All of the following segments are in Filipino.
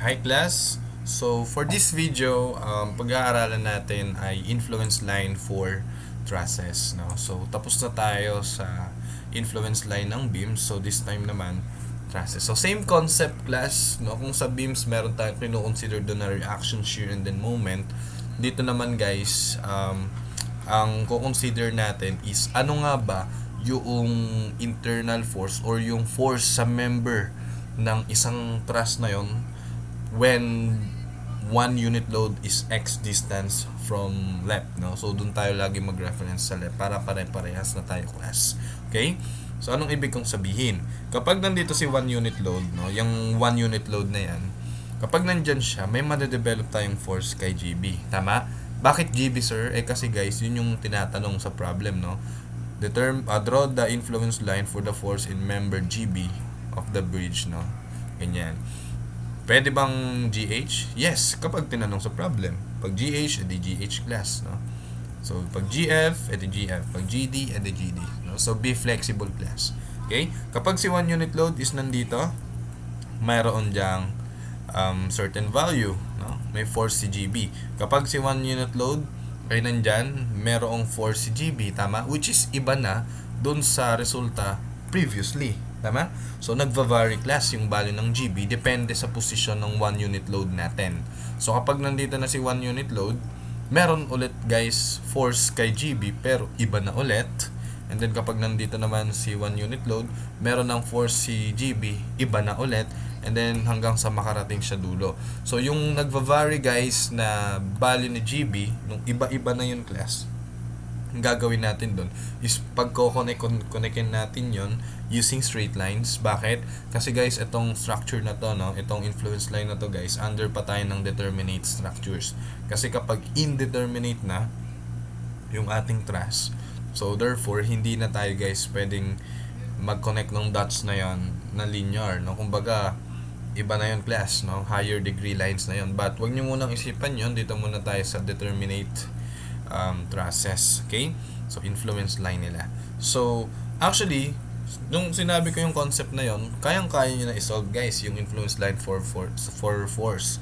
Hi class! So for this video, pag-aaralan natin ay influence line for trusses. No? So tapos na tayo sa influence line ng beams. So this time naman, trusses. So same concept class. No? Kung sa beams, meron tayong kino-consider doon na reaction, shear, and then moment. Dito naman guys, ang ko-consider natin is ano nga ba yung internal force or yung force sa member ng isang truss na yon when one unit load is x distance from left, no? So doon tayo lagi mag-reference sa left para pare-parehas na tayo class. Okay? So anong ibig kong sabihin? Kapag nandito si one unit load, no, yung one unit load na yan, kapag nandyan siya, may madedevelop tayong force kay GB. Tama? Bakit GB, sir? Kasi guys, yun yung tinatanong sa problem, no? Draw the influence line for the force in member GB of the bridge, no? Ganyan. Pwede bang GH? Yes, kapag tinanong sa problem. Pag GH, edi GH class, no? So, pag GF, edi GF. Pag GD, edi GD. No? So, be flexible class. Okay? Kapag si one unit load is nandito, mayroon diyang certain value, no? May force si GB. Kapag si one unit load ay nandyan, merong force si GB, tama? Which is iba na dun sa resulta previously, tama? So nagva-vary class yung value ng GB depende sa position ng one unit load natin. So kapag nandito na si one unit load, meron ulit guys force kay GB pero iba na ulit. And then kapag nandito naman si one unit load, meron ng force si GB, iba na ulit. And then hanggang sa makarating siya dulo. So yung nagva-vary guys na value ni GB, nung iba-iba na yung class, ang gagawin natin doon is pagko-connectin natin yon using straight lines. Bakit? Kasi guys, itong structure na to, no, itong influence line na to guys, under pa tayo ng determinate structures. Kasi kapag indeterminate na yung ating truss, so therefore hindi na tayo guys pwedeng mag-connect ng dots na yon na linear, no? Kumbaga iba na yon class, no? Higher degree lines na yon. But wag niyo munang isipan yon, dito muna tayo sa determinate trusses. Okay? So influence line nila. So actually, nung sinabi ko yung concept na yon, kayang-kaya niyo na i-solve guys yung influence line for force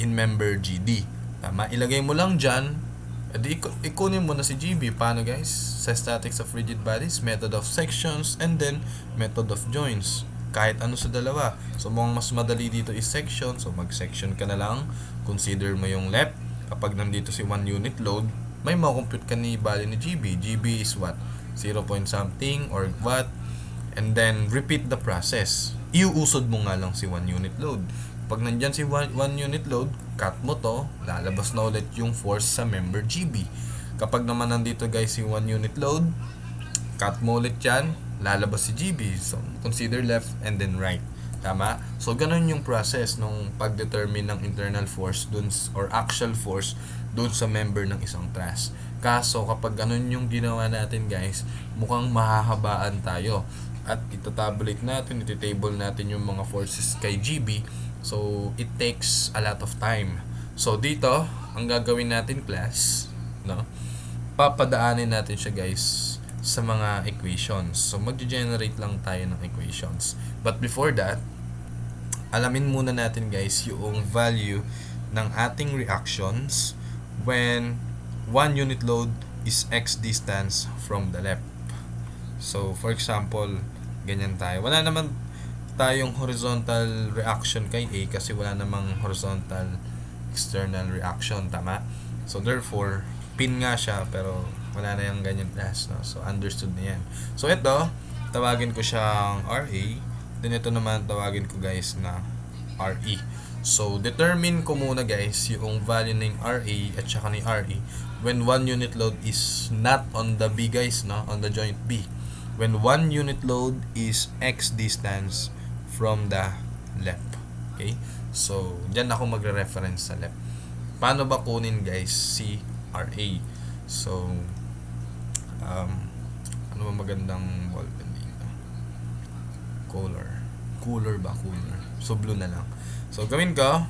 in member GD. Tama? Ilagay mo lang dyan, edi ikunin mo na si GB. Paano guys? Sa statics of rigid bodies, method of sections, and then method of joints. Kahit ano sa dalawa. So mukhang mas madali dito is section. So mag-section ka na lang. Consider mo yung left. Kapag nandito si one unit load, may makompute ka ni value ni GB. GB is what? 0 point something or what? And then repeat the process. Iuusod mo nga lang si one unit load. Pag nandyan si one unit load, cut mo to, lalabas na ulit yung force sa member GB. Kapag naman nandito guys si one unit load, cut mo ulit yan, lalabas si GB. So, consider left and then right. Tama? So, ganun yung process nung pag-determine ng internal force dun, or actual force dun sa member ng isang truss. Kaso, kapag ganun yung ginawa natin guys, mukhang mahahabaan tayo. At itatabulate natin, ititable natin yung mga forces kay GB. So, it takes a lot of time. So, dito, ang gagawin natin class, no? Papadaanin natin siya guys sa mga equations. So, mag-generate lang tayo ng equations. But before that, alamin muna natin guys yung value ng ating reactions when one unit load is x distance from the left. So, for example, ganyan tayo. Wala naman tayong horizontal reaction kay A kasi wala namang horizontal external reaction. Tama? So, therefore, pin nga siya pero wala na yung ganyan class, no? So understood na yan. So ito, tawagin ko siyang RA, then ito naman tawagin ko guys na RE. So determine ko muna guys yung value ng RA at saka ni RE when one unit load is not on the B guys, no? On the joint B. When one unit load is x distance from the left. Okay? So diyan ako magre-reference sa left. Paano ba kunin guys si RA? So ano ba magandang ballpen dito? Cooler ba? Cooler. So blue na lang. So gawin ko.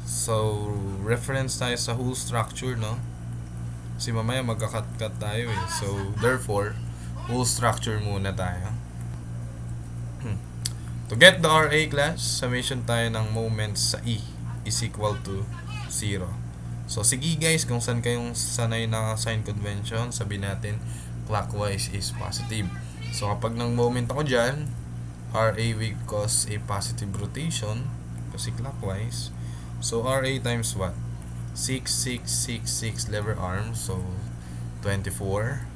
So reference tayo sa whole structure, no? Kasi mamaya magka-cut tayo eh. So therefore, whole structure muna tayo. To get the RA class, summation tayo ng moments sa E is equal to 0. So, sige guys, kung saan kayong sanay na sign convention, sabihin natin clockwise is positive. So, kapag ng moment ako dyan, RA will cause a positive rotation kasi clockwise. So, RA times what? 6, 6, 6, 6 lever arm. So, 24.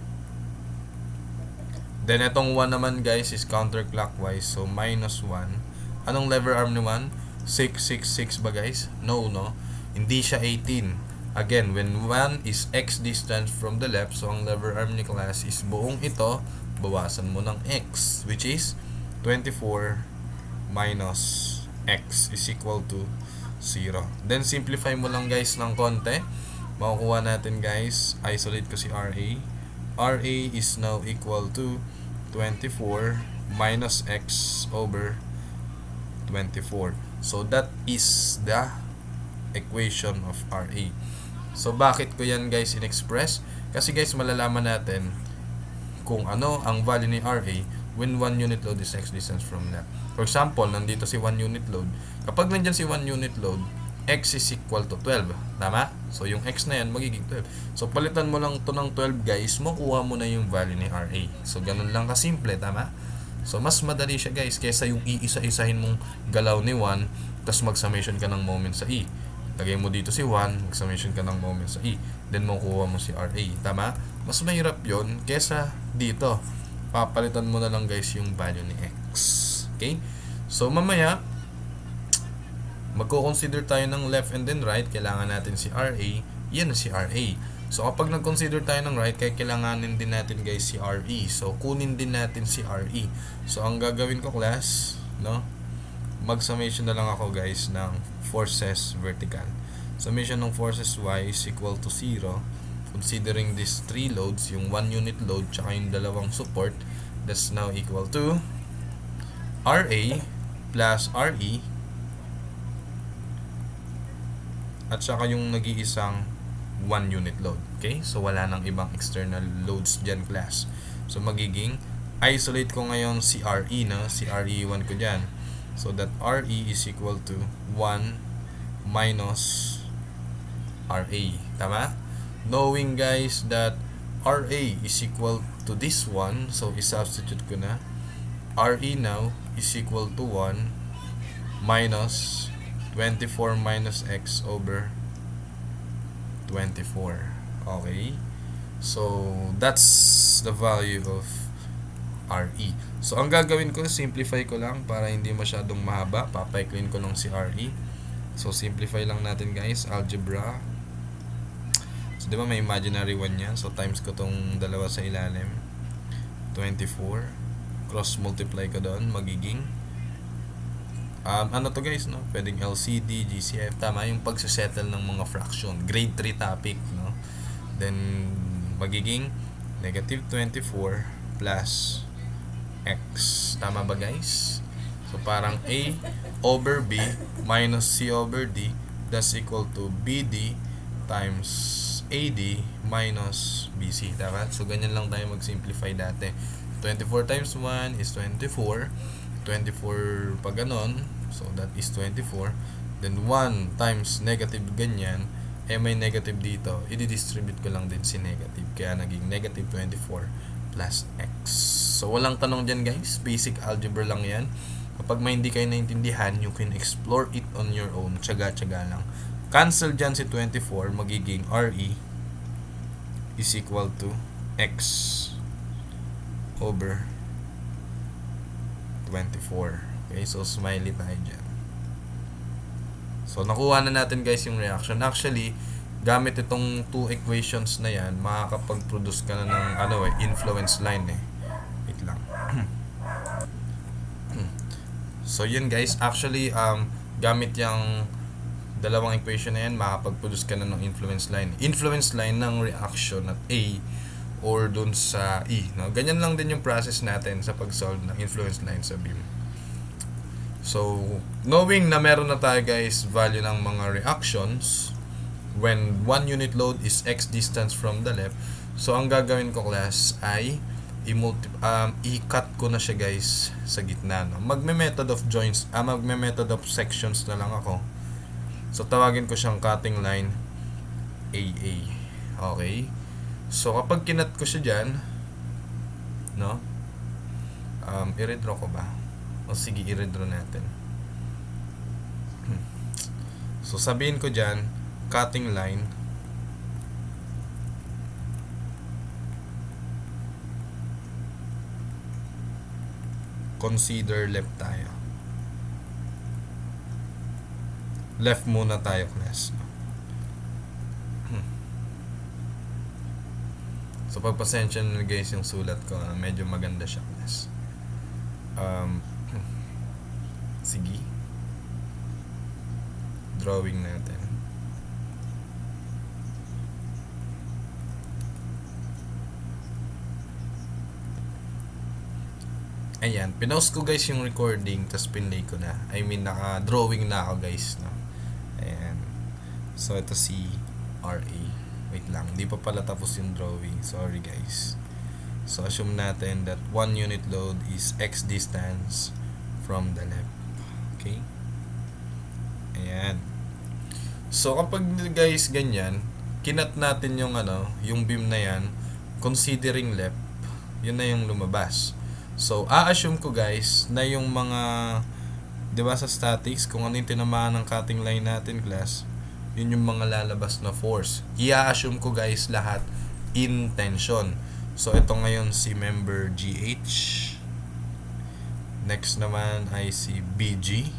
Then, itong 1 naman guys is counterclockwise. So, minus 1. Anong lever arm ni 1? 6, 6, 6 ba guys? No, no. Hindi siya 18. Again, when 1 is x distance from the left, so ang lever arm ni class is buong ito, bawasan mo ng x, which is 24 minus x is equal to 0. Then, simplify mo lang guys ng konti. Makukuha natin guys, isolate ko si RA. RA is now equal to 24 minus x over 24. So, that is the equation of RA. So, bakit ko yan guys in-express? Kasi guys, malalaman natin kung ano ang value ni RA when 1 unit load is x distance from left. For example, nandito si 1 unit load. Kapag nandyan si 1 unit load, x is equal to 12. Tama? So, yung x na yan, magiging 12. So, palitan mo lang to ng 12 guys, makuha mo na yung value ni RA. So, ganun lang kasimple. Tama? So, mas madali siya guys, kaysa yung iisa-isahin mong galaw ni 1, tapos mag-summation ka ng moment sa E. Lagay mo dito si 1, mag-summation ka ng moment sa E. Then, makukuha mo si RA. Tama? Mas mahirap yon kaysa dito. Papalitan mo na lang guys yung value ni x. Okay? So, mamaya, magko-consider tayo ng left and then right, kailangan natin si RA, yan na si RA. So, kapag nag-consider tayo ng right, kaya kailanganin din natin guys si RE. So, kunin din natin si RE. So, ang gagawin ko class, no? Mag-summation na lang ako guys ng forces vertical. Summation ng forces y is equal to 0. Considering these 3 loads, yung 1 unit load, tsaka yung dalawang support, that's now equal to RA plus RE at saka yung nag-iisang 1 unit load. Okay? So, wala nang ibang external loads dyan class. So, magiging isolate ko ngayon si RE, no? Si RE1 ko dyan. So, that RE is equal to 1 minus RA. Tama? Knowing guys that RA is equal to this one, so, isubstitute ko na. RE now is equal to 1 minus 24 minus x over 24. Okay? So, that's the value of RE. So, ang gagawin ko, simplify ko lang para hindi masyadong mahaba. Papaiklin ko lang si RE. So, simplify lang natin guys. Algebra. So, di ba may imaginary 1 yan? So, times ko tong dalawa sa ilalim. 24. Cross multiply ko doon. Magiging ano to guys, no? Pwedeng LCD, GCF, tama yung pagsisettle ng mga fraction. Grade 3 topic, no? Then, magiging negative 24 plus x. Tama ba guys? So, parang A over B minus C over D, that's equal to BD times AD minus BC. Tama? So, ganyan lang tayo mag-simplify dati. 24 times 1 is 24. 24 pag ganon, so that is 24. Then 1 times negative ganyan, may negative dito, i-distribute ko lang din si negative, kaya naging negative 24 plus x. So, walang tanong dyan guys, basic algebra lang yan. Kapag may hindi kayo naintindihan, you can explore it on your own, tsaga-tsaga lang. Cancel dyan si 24, magiging RE is equal to x over 24. Okay, so smiley tayo dyan. So, nakuha na natin guys yung reaction. Actually, gamit itong 2 equations na yan, makakapag-produce ka na ng influence line eh. Wait lang. So, yun guys. Actually, gamit yung dalawang equation na yan, makakapag-produce ka na ng influence line. Influence line ng reaction at A or dun sa E. No? Ganyan lang din yung process natin sa pag-solve ng influence line sa beam. So, knowing na meron na tayo guys value ng mga reactions when 1 unit load is x distance from the left, so ang gagawin ko class ay i-cut ko na siya guys sa gitna, no? Magme-method of joints, magme-method of sections na lang ako. So tawagin ko siyang cutting line AA. Okay? So kapag kinat ko siya diyan, no? I-redraw ko ba? O sige, i-redraw natin. So sabihin ko diyan, cutting line consider left tayo. Left muna tayo, class. So pagpasensya nyo guys yung sulat ko, medyo maganda siya, class. Sige. Drawing natin. Ayan, pinost ko guys yung recording, tapos pinlay ko na. I mean, naka-drawing na ako guys, no? Ayan. So, ito si RA. Wait lang, hindi pa pala tapos yung drawing. Sorry guys. So, assume natin that 1 unit load is X distance from the left. Okay? Ayan. So, kapag guys ganyan, kinat natin yung yung beam na yan, considering left, yun na yung lumabas. So, a-assume ko guys na yung mga, di ba sa statics, kung ano yung tinamaan ng cutting line natin, class, yun yung mga lalabas na force. I-assume ko guys lahat in tension. So, ito ngayon si member GH. Next naman ay si BG.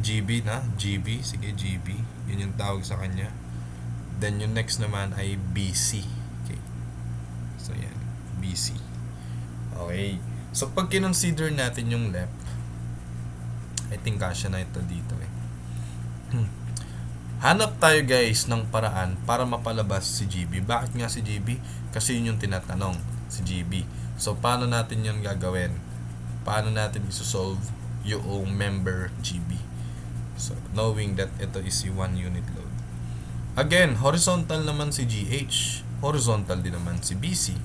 GB na, GB, sige GB. Yun yung tawag sa kanya. Then yung next naman ay BC. Okay. So, yan, BC. Okay. So, pag kinonsider natin yung left, I think kasya na ito dito eh. Hanap tayo guys ng paraan para mapalabas si GB. Bakit nga si GB? Kasi yun yung tinatanong, si GB. So, paano natin yun gagawin? Paano natin isosolve yung member GB? So, knowing that ito is si 1 unit load. Again, horizontal naman si GH. Horizontal din naman si BC.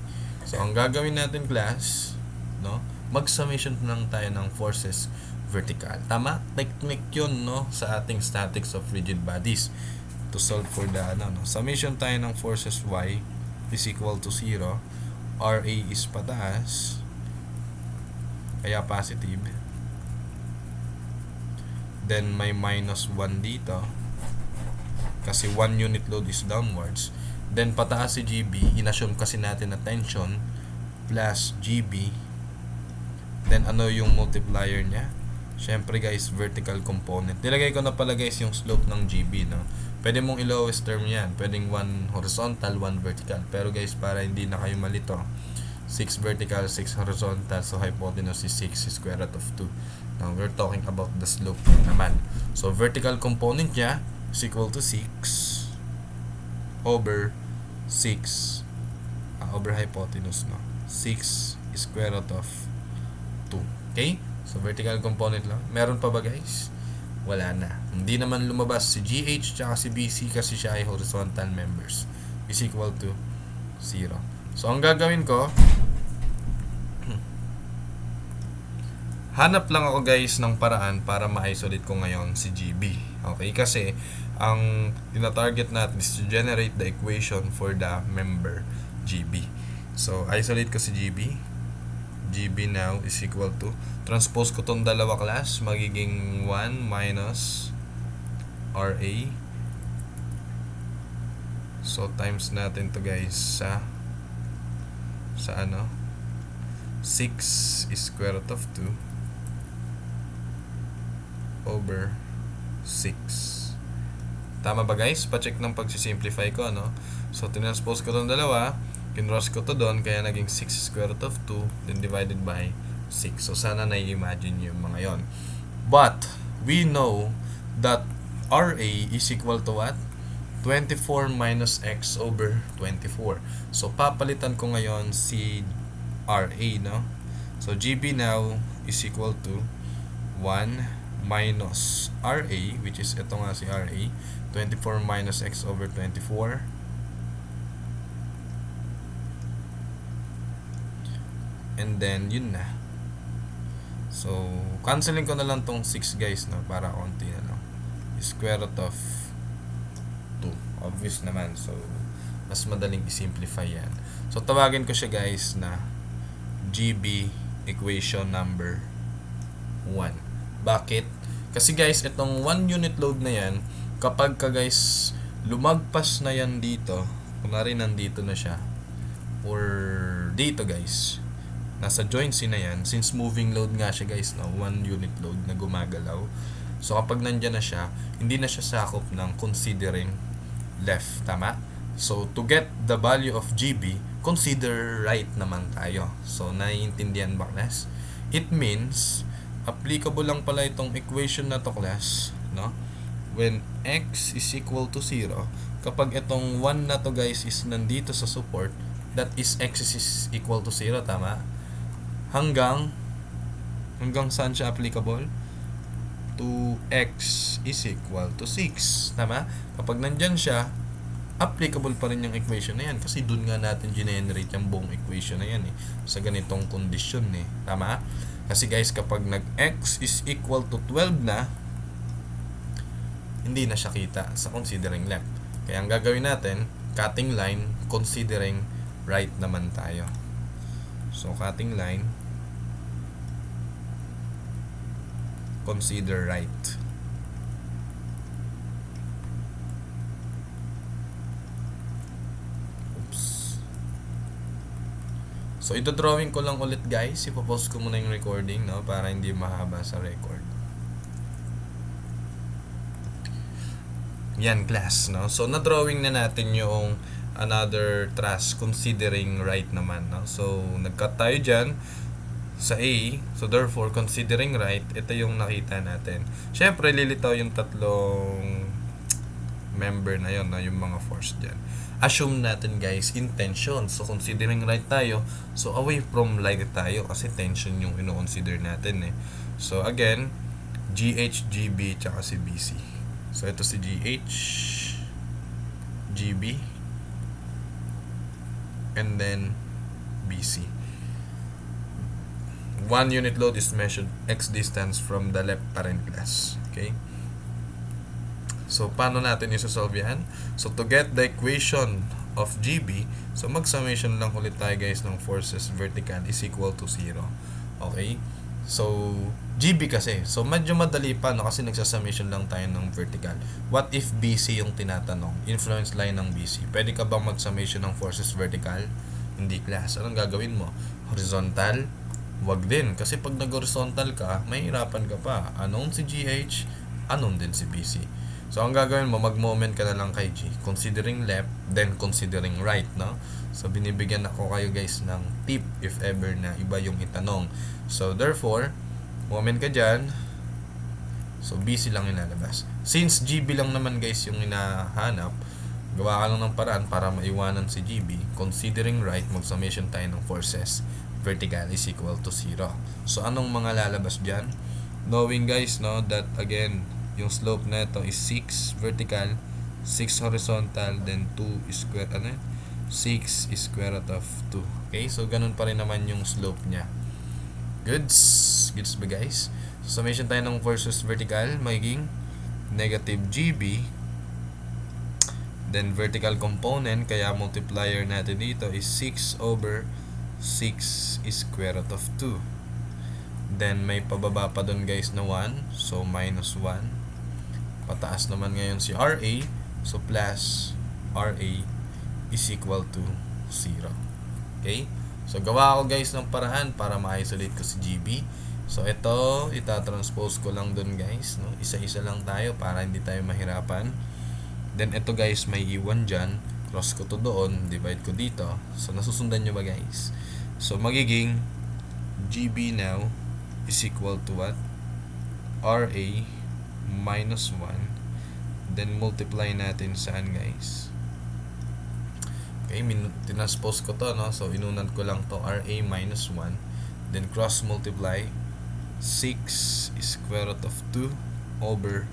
So, ang gagawin natin, class, no? Mag-summation lang tayo ng forces vertical. Tama? Technique yun, no? Sa ating statics of rigid bodies. To solve for the, summation tayo ng forces Y is equal to 0. RA is pataas. Kaya positive. Then, may minus 1 dito. Kasi 1 unit load is downwards. Then, pataas si GB, inassume kasi natin na tension plus GB. Then, ano yung multiplier niya? Siyempre guys, vertical component. Nilagay ko na pala guys yung slope ng GB, no? Pwede mong i-lowest term yan. Pwedeng 1 horizontal, 1 vertical. Pero guys, para hindi na kayo malito, 6 vertical, 6 horizontal. So, hypotenuse is 6 square root of 2. Now, we're talking about the slope naman. So, vertical component niya is equal to 6 over 6 over hypotenuse, no? 6 square root of 2. Okay? So, vertical component lang. Meron pa ba guys? Wala na. Hindi naman lumabas si GH tsaka si BC kasi siya ay horizontal members. Is equal to 0. So, ang gagawin ko, hanap lang ako guys ng paraan para ma-isolate ko ngayon si GB. Okay? Kasi, ang tina-target natin is to generate the equation for the member GB. So, isolate ko si GB. GB now is equal to, transpose ko tong dalawa class, magiging 1 minus RA. So, times natin to guys sa 6 square root of 2 over 6. Tama ba guys? Pa-check ng pagsisimplify ko, So, tinranspose ko tong dalawa, kinross ko to doon, kaya naging 6 square root of 2, then divided by 6. So, sana na-imagine yung mga yon. But, we know that RA is equal to what? 24 minus X over 24. So, papalitan ko ngayon si RA, no? So, GB now is equal to 1 minus RA, which is ito nga si RA, 24 minus X over 24. And then, yun na. So, cancelin ko na lang tong 6 guys, no? Para konti na lang. Square root of 2. Obvious naman. So, mas madaling i-simplify yan. So, tawagin ko siya guys na GB equation number 1. Bakit? Kasi guys, itong 1 unit load na yan, kapag ka guys, lumagpas na yan dito, kunwari nandito na siya, or dito guys, nasa joint C na yan, since moving load nga siya guys, no? 1 unit load na gumagalaw. So, kapag nandyan na siya, hindi na siya sakop ng considering left. Tama? So, to get the value of GB, consider right naman tayo. So, naiintindihan ba class? It means, applicable lang pala itong equation na to class, no? When x is equal to 0, kapag itong 1 na to guys is nandito sa support, that is x is equal to 0, tama? Hanggang saan siya applicable? To x is equal to 6, tama? Kapag nandyan siya, applicable pa rin yung equation na yan kasi dun nga natin generate yung buong equation na yan sa ganitong condition tama? Kasi guys, kapag nag-x is equal to 12 na, hindi na siya kita sa considering left. Kaya ang gagawin natin, cutting line, considering right naman tayo. So, cutting line, consider right. So, ito drawing ko lang ulit guys. Ipopost ko muna yung recording, no? Para hindi mahaba sa record. Yan, class, no? So, na-drawing na natin yung another truss considering right naman, no? So, nag-cut tayo dyan sa A. So, therefore, considering right, ito yung nakita natin. Siyempre, lilitaw yung tatlong member na yun, no? Yung mga force dyan. Assume natin guys, in tension. So, considering right tayo. So, away from light tayo kasi tension yung ino-consider natin So, again, GH, GB, tsaka si BC. So, ito si GH, GB, and then BC. 1 unit load is measured X distance from the left parent class. Okay? So, paano natin isosolve yan? So, to get the equation of GB, so mag-summation lang ulit tayo guys ng forces vertical is equal to 0. Okay? So, GB kasi. So, medyo madali pa, no? Kasi nagsasummation lang tayo ng vertical. What if BC yung tinatanong? Influence line ng BC. Pwede ka bang mag-summation ng forces vertical? Hindi class. Anong gagawin mo? Horizontal? Wag din. Kasi pag nag-horizontal ka, mahirapan ka pa. Unknown si GH, unknown din si BC. So, ang gagawin mo, mag-moment ka na lang kay G. Considering left, then considering right, no? So, binibigyan ako kayo guys ng tip if ever na iba yung itanong. So, therefore, moment ka dyan. So, BC lang ilalabas. Since GB lang naman guys yung hinahanap, gawa ka lang ng paraan para maiwanan si GB. Considering right, mag-summation tayo ng forces. Vertical is equal to 0. So, anong mga lalabas dyan? Knowing guys, no, that again, yung slope na ito is 6 vertical, 6 horizontal, then 2 square, 6 is square root of 2. Okay, so ganun pa rin naman yung slope niya. Goods ba guys? So, summation tayo ng forces vertical, magiging negative GB, then vertical component, kaya multiplier natin dito is 6 over 6 is square root of 2. Then, may pababa pa dun guys na 1, so minus 1. Pataas naman ngayon si RA. So, plus RA is equal to 0. Okay? So, gawa ko guys ng paraan para ma-isolate ko si GB. So, ito, itatranspose ko lang dun guys. No? Isa-isa lang tayo para hindi tayo mahirapan. Then, ito guys, may iwan dyan. Cross ko to doon. Divide ko dito. So, nasusundan nyo ba guys? So, magiging GB now is equal to what? RA minus 1, then multiply natin saan guys? Okay, tinaspose ko to, no? So, inunad ko lang to RA minus 1, then cross multiply 6 is square root of 2 over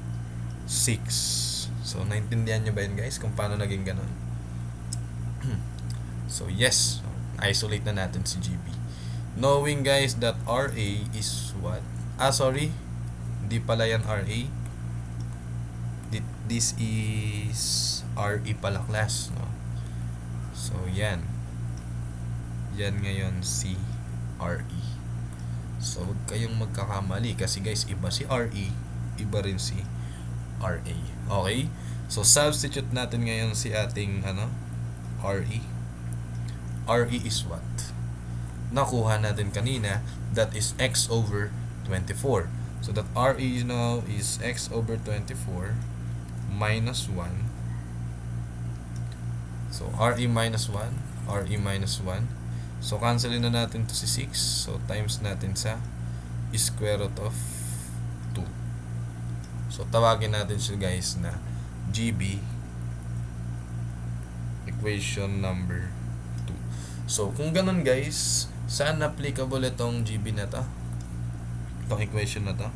6. So, naintindihan nyo ba yun guys kung paano naging ganun? So, yes, isolate na natin si GB. Knowing guys that RA is what? Sorry. Hindi pala yan RA. This is RE pala class, no? So, yan. Yan ngayon si RE. So, huwag kayong magkakamali kasi guys, iba si RE, iba rin si RA. Okay? So, substitute natin ngayon si ating RE. RE is what? Nakuha natin kanina, that is x over 24. So, that RE now is x over 24 minus 1. So, RE minus 1, RE minus 1. So, cancelin na natin to si 6. So, times natin sa square root of 2. So, tawagin natin siya guys na GB equation number 2. So, kung ganun guys, saan applicable itong GB na to? Itong equation na to?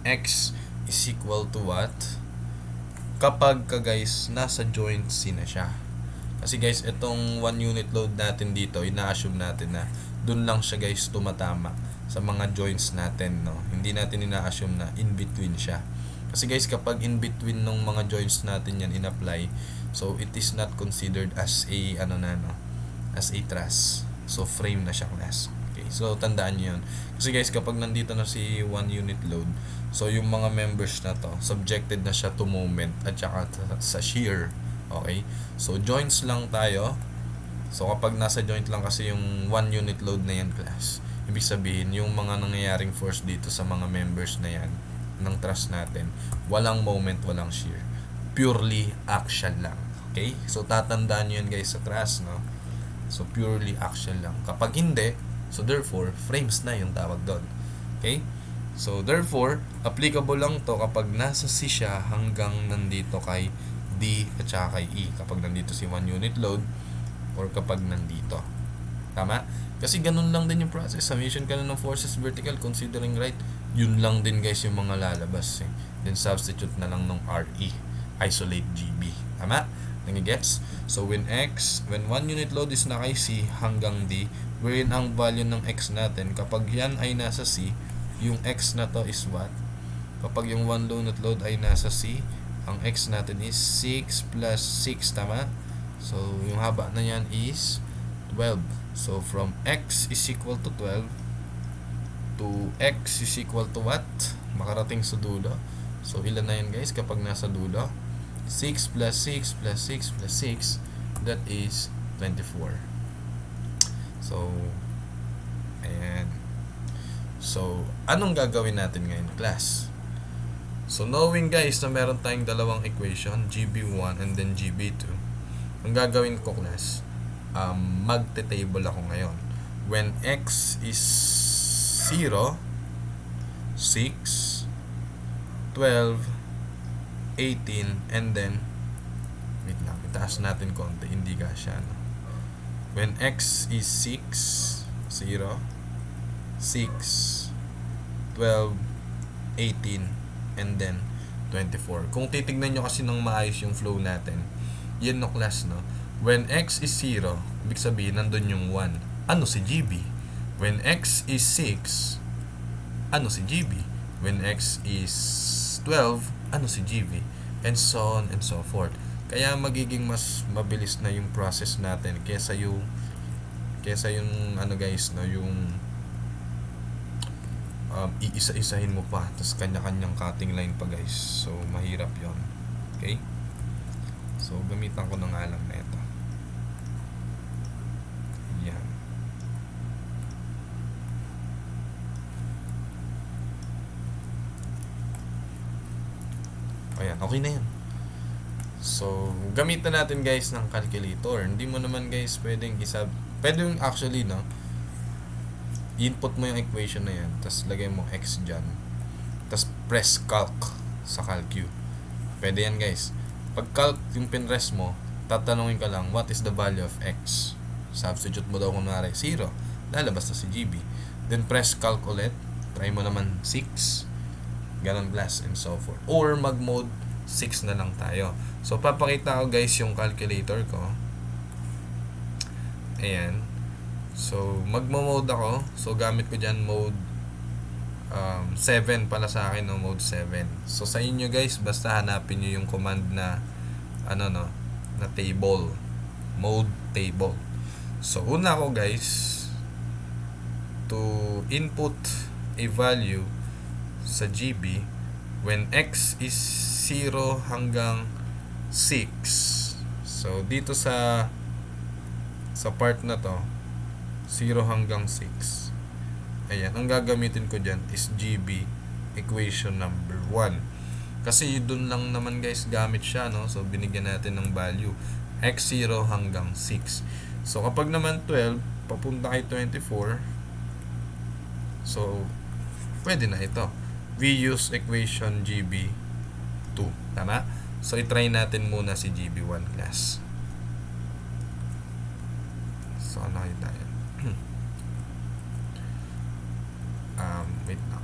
X is equal to what? Kapag ka guys, nasa joint C na siya. Kasi guys, itong 1 unit load natin dito, ina-assume natin na dun lang siya guys tumatama sa mga joints natin, no? Hindi natin ina-assume na in between siya. Kasi guys, kapag in between ng mga joints natin yan in-apply, so it is not considered as a as a truss. So frame na siya class. Okay, so tandaan niyo 'yun. Kasi guys, kapag nandito na si 1 unit load, so yung mga members na to, subjected na siya to moment at saka sa shear. Okay? So joints lang tayo. So kapag nasa joint lang kasi yung 1 unit load na yan class, ibig sabihin yung mga nangyayaring force dito sa mga members na yan ng truss natin, walang moment, walang shear. Purely axial lang. Okay? So tatandaan niyo yan guys sa truss, no? So purely axial lang. Kapag hindi, so therefore frames na yung tawag doon. Okay? So therefore, applicable lang to kapag nasa C siya hanggang nandito kay D at saka kay E. Kapag nandito si 1 unit load or kapag nandito. Tama? Kasi ganun lang din yung process. Summation ka na ng forces vertical considering right. Yun lang din guys yung mga lalabas. Then substitute na lang ng RE. Isolate GB. Tama? Nangigets? So when 1 unit load is na kay C hanggang D, wherein ang value ng X natin, kapag yan ay nasa C, yung X na to is what? Kapag yung 1 unit load ay nasa C, ang X natin is 6 plus 6, tama? So yung haba na yan is 12. So from X is equal to 12 to X is equal to what? Makarating sa dulo. So ilan na yan guys kapag nasa dulo? 6 plus 6 plus 6 plus 6, that is 24. So, ayan. So, anong gagawin natin ngayon class? So, knowing guys na meron tayong dalawang equation, GB1 and then GB2, ang gagawin ko class, magte-table ako ngayon. When X is 0, 6, 12, 18, and then wait lang, itaas natin konti, hindi kasya, no? When X is 6, 0, 6, 12, 18, and then 24. Kung titignan nyo kasi ng maayos yung flow natin, yan no class, no? When X is 0, ibig sabihin nandun yung 1. Ano si GB? When X is 6, ano si GB? When X is 12, ano si GB? And so on and so forth. Kaya magiging mas mabilis na yung process natin kaysa yung guys, no, yung iisa-isahin mo pa tapos kanya-kanyang cutting line pa guys. So mahirap yon. Okay? So gamitan ko ng alam na ito. Yan. Ayan, okay na yan. So, gamitan natin guys ng calculator. Hindi mo naman guys pwedeng pwedeng actually, no, input mo yung equation na yan, tapos lagay mo X dyan, tapos press calc sa calcu. Pwede yan guys. Pag calc yung pinrest mo, tatanungin ka lang, what is the value of X? Substitute mo daw kunwari 0, lalabas na si GB. Then press calc ulit, try mo naman 6, ganon class and so forth. Or mag-mode 6 na lang tayo. So papakita ko guys yung calculator ko. Ayan. So, magmo-mode ako. So, gamit ko dyan mode 7 pala sa akin, no? Mode 7. So, sa inyo guys, basta hanapin nyo yung command na na table. Mode table. So, una ko guys, to input a value sa GB when x is 0 hanggang 6. So, dito sa part na to, 0 hanggang 6. Ayan, ang gagamitin ko dyan is GB equation number 1. Kasi dun lang naman guys gamit siya, no? So, binigyan natin ng value x0 hanggang 6. So, kapag naman 12, papunta kay 24, so, pwede na ito. We use equation GB2. Tama? So, itry natin muna si GB1 class. So, ano kayo tayo? Wait lang.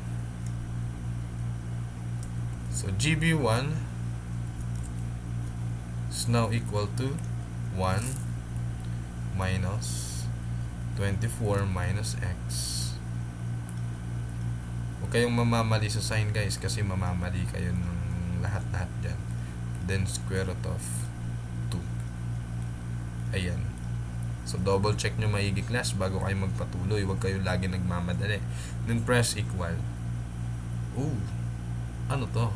So, GB1 is now equal to 1 minus 24 minus x. Huwag kayong mamamali sa sign guys, kasi mamamali kayo ng lahat-lahat dyan. Then square root of 2. Ayan. So double check nyo maigi class bago kayo magpatuloy. Huwag kayo lagi nagmamadali. Then press equal. Ooh, ano to?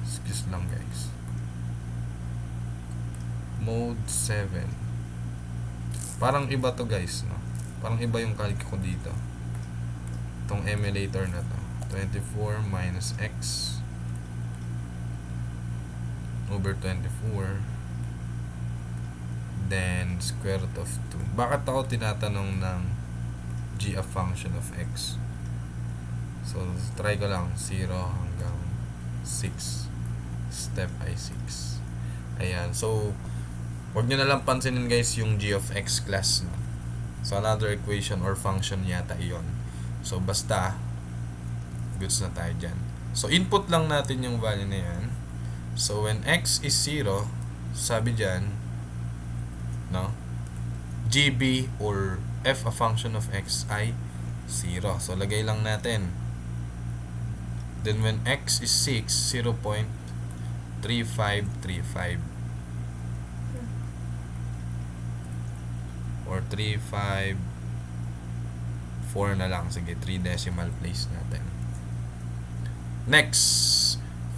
Excuse lang guys. Mode 7. Parang iba to guys, no? Parang iba yung calc ko dito. Itong emulator na to. 24 minus x over 24, then square root of 2. Bakit ako tinatanong ng g a function of x? So, try ko lang 0 hanggang 6. Step ay 6. Ayan. So, huwag nyo na lang pansinin guys yung g of x class, no? So, another equation or function yata iyon. So, basta goods na tayo dyan. So, input lang natin yung value na yan. So, when x is 0, sabi dyan, no? GB or f a function of x ay 0. So, lagay lang natin. Then, when x is 6, 0.3535. Or 354 na lang. Sige, 3 decimal place natin. Next,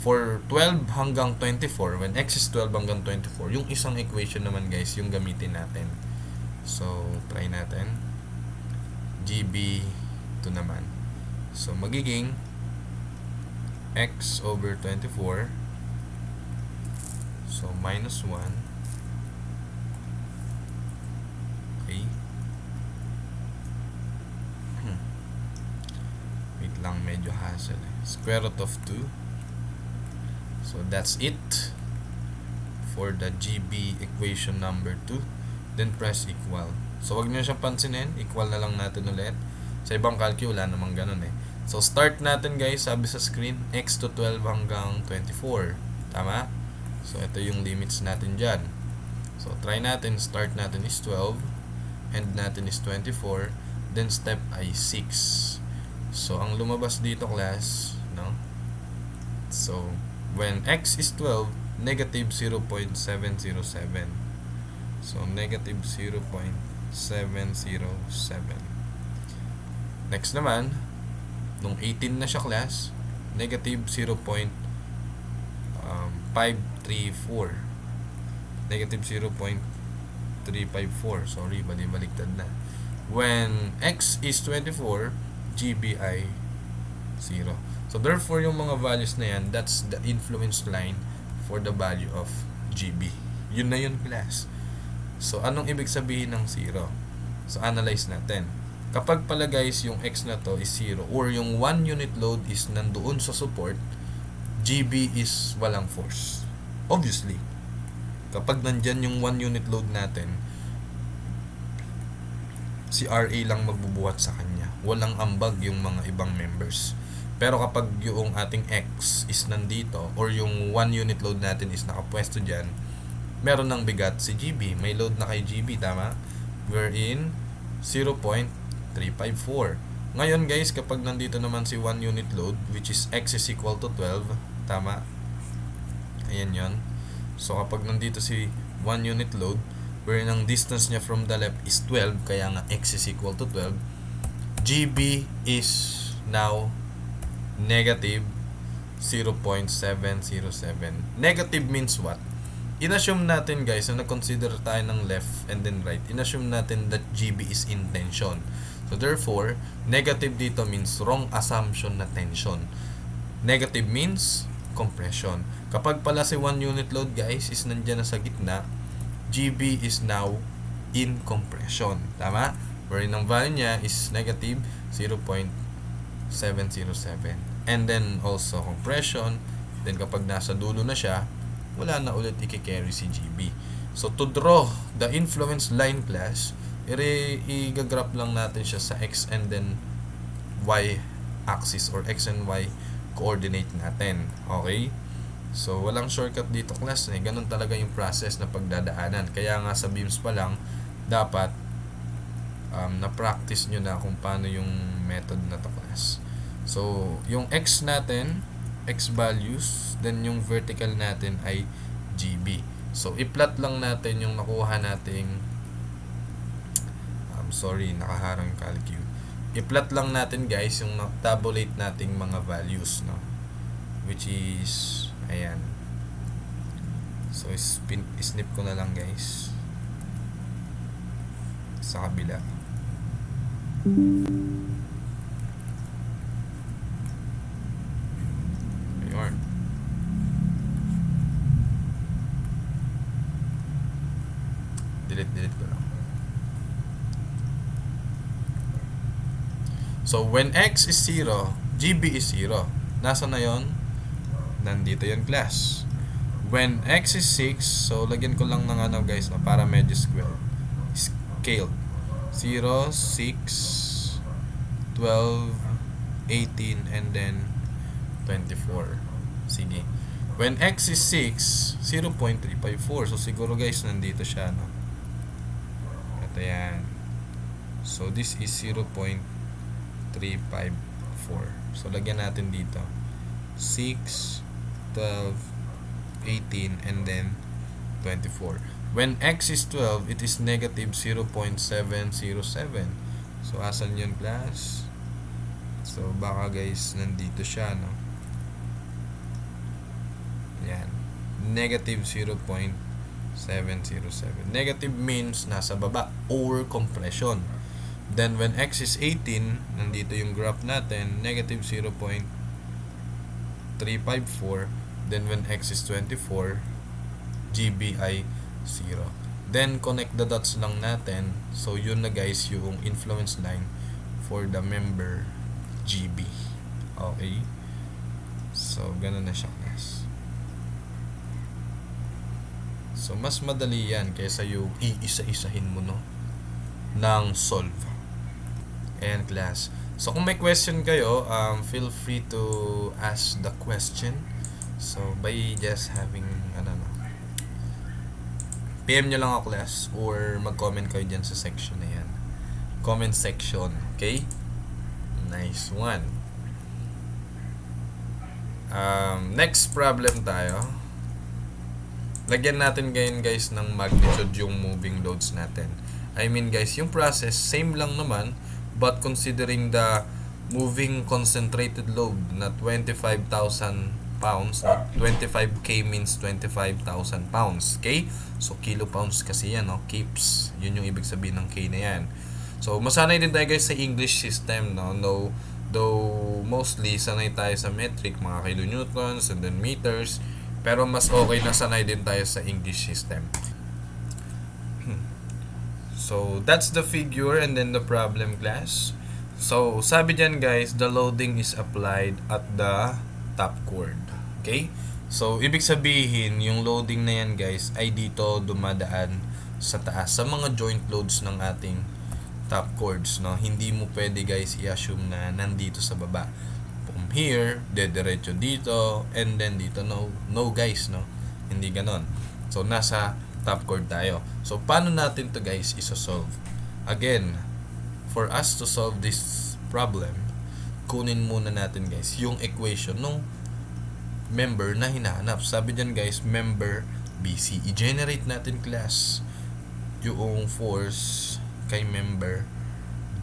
for 12 hanggang 24, when x is 12 hanggang 24, yung isang equation naman guys, yung gamitin natin. So, try natin. GB 2 naman. So, magiging x over 24. So, minus 1. Okay. Wait lang, medyo hassle eh. Square root of 2. So, that's it for the GB equation number 2. Then, press equal. So, wag nyo siyang pansinin. Equal na lang natin ulit. Sa ibang calcu, wala namang ganun eh. So, start natin guys, sabi sa screen, x to 12 hanggang 24. Tama? So, ito yung limits natin dyan. So, try natin. Start natin is 12. End natin is 24. Then, step ay 6. So, ang lumabas dito class, no? So, when x is 12, negative 0.707. So, negative 0.707. Next naman, nung 18 na siya class, negative 0.534. Negative 0.354. Sorry, baliktad na. When x is 24, GBI 0. So, therefore, yung mga values na yan, that's the influence line for the value of GB. Yun na yun, class. So, anong ibig sabihin ng 0? So, analyze natin. Kapag pala guys, yung x na to is 0 or yung 1 unit load is nandoon sa support, GB is walang force. Obviously, kapag nandyan yung 1 unit load natin, si RA lang magbubuhat sa kanya. Walang ambag yung mga ibang members. Pero kapag yung ating X is nandito or yung 1 unit load natin is nakapwesto dyan, meron ng bigat si GB. May load na kay GB, tama? wherein 0.354. Ngayon guys, kapag nandito naman si 1 unit load, which is x is equal to 12, tama? Ayan yon. So kapag nandito si 1 unit load, wherein ang distance niya from the left is 12, kaya nga x is equal to 12, GB is now negative 0.707. Negative means what? Inassume natin guys, na nag-consider tayo ng left and then right, inassume natin that GB is in tension. So therefore, negative dito means wrong assumption na tension. Negative means compression. Kapag pala si 1 unit load guys is nandyan na sa gitna, GB is now in compression. Tama? Wherein ang value niya is negative 0.707. And then also compression. Then kapag nasa dulo na siya, wala na ulit i-carry si GB. So to draw the influence line class, i-graph lang natin siya sa x and then y axis or x and y coordinate natin. Okay? So walang shortcut dito class, ganun talaga yung process na pagdadaanan. Kaya nga sa beams pa lang dapat na-practice nyo na kung paano yung method na to class. So yung x natin, x values, then yung vertical natin ay GB. So i-plot lang natin yung nakuha nating sorry, nakaharang yung calcu. I-plot lang natin guys yung tabulate nating mga values, no? Which is ayan. So snip ko na lang guys sa kabila. Ayun. Delete ko lang. So, when x is 0, GB is 0. Nasa na yon? Nandito yon class. When x is 6, so lagyan ko lang ng ano guys, no, para medyo square. Scaled. 0, 6, 12, 18, and then 24. Sige. When x is 6, 0.354. So, siguro guys, nandito siya, no? Ito yan. So, this is 0.354. So, lagyan natin dito 6, 12, 18, and then 24. When x is 12, it is negative 0.707. So, asan yun class? So, baka guys, nandito siya, no? Yan. Negative 0.707. Negative means nasa baba or compression. Then when x is 18, nandito yung graph natin, negative 0.354. Then when x is 24, GB ay 0. Then connect the dots lang natin. So yun na guys yung influence line for the member GB. Okay? So ganun na siya guys. So mas madali yan kaysa yung iisa-isahin mo, no, ng solve. And class. So kung may question kayo, feel free to ask the question. So by just having PM nyo lang ako class or mag-comment kayo dyan sa section na yan. Comment section. Okay? Nice one. Next problem tayo. Lagyan natin ngayon guys ng magnitude yung moving loads natin. I mean guys, yung process same lang naman, but considering the moving concentrated load na 25,000 pounds, 25k means 25,000 pounds. Okay? So kilopounds kasi yan, no? Kips. Yun yung ibig sabihin ng K na yan. So masanay din tayo guys sa English system, no? Though mostly sanay tayo sa metric, mga kilonewtons and then meters, pero mas okay na sanay din tayo sa English system. So that's the figure and then the problem class. So sabi dyan guys, the loading is applied at the top chord. Okay? So ibig sabihin, yung loading na yan guys ay dito dumadaan sa taas, sa mga joint loads ng ating top chords, no? Hindi mo pwede guys i-assume na nandito sa baba. From here, dediretso dito, and then dito. No guys, no? Hindi ganon. So nasa top chord tayo. So paano natin to guys isosolve? Again, for us to solve this problem, kunin muna natin guys yung equation nung member na hinahanap. Sabi dyan guys, member BC. I-generate natin class yung force kay member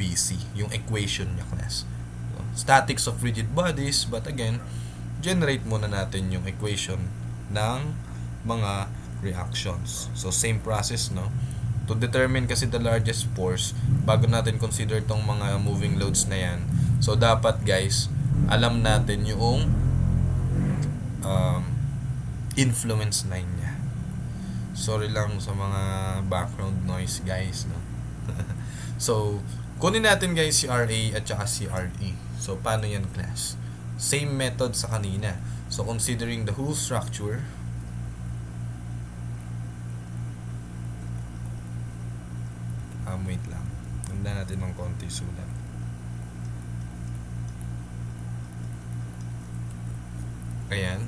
BC, yung equation niya class. So, statics of rigid bodies, but again, generate muna natin yung equation ng mga reactions. So same process, no? To determine kasi the largest force, bago natin consider tong mga moving loads na yan, so dapat guys, alam natin yung influence line niya. Sorry lang sa mga background noise guys, no? So kunin natin guys si RA at saka si RE. So paano yan class? Same method sa kanina. So considering the whole structure, wait lang, ganda natin ng konti sulat. Ayan.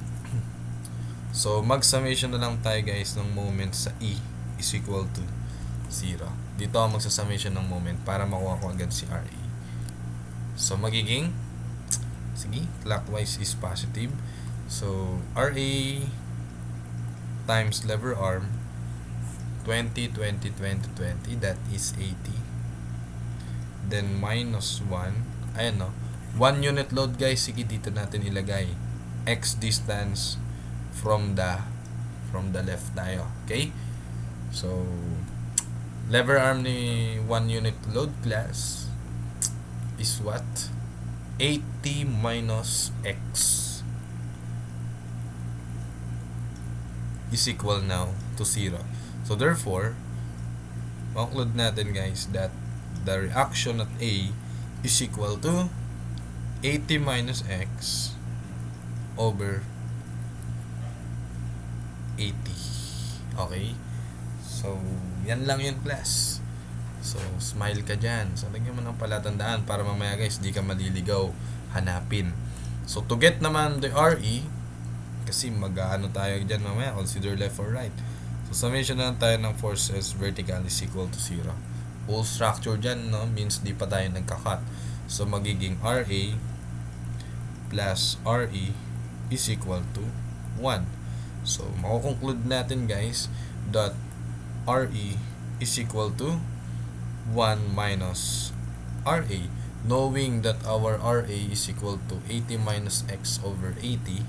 So mag-summation na lang tayo guys ng moment sa E is equal to 0. Dito ako magsa-summation ng moment para makuha ko agad si RE. So magiging, sige, clockwise is positive. So RA times lever arm 20, 20, 20, 20, that is 80. Then minus 1, ayan no, 1 unit load guys, sige dito natin ilagay X distance from the left tayo, okay? So lever arm ni 1 unit load class is what? 80 minus X is equal now to 0. So therefore, conclude natin guys that the reaction at A is equal to 80 minus X over 80. Okay? So, yan lang yun class. So, smile ka dyan. So, lagyan mo ng palatandaan para mamaya guys, di ka maliligaw hanapin. So, to get naman the RE, kasi mag-ano tayo dyan mamaya, consider left or right. So, summation na lang tayo ng forces vertical is equal to 0. Whole structure dyan, no, means di pa tayo nagka-cut. So, magiging RA plus RE is equal to 1. So, makukonclude natin guys that RE is equal to 1 minus RA. Knowing that our RA is equal to 80 minus X over 80.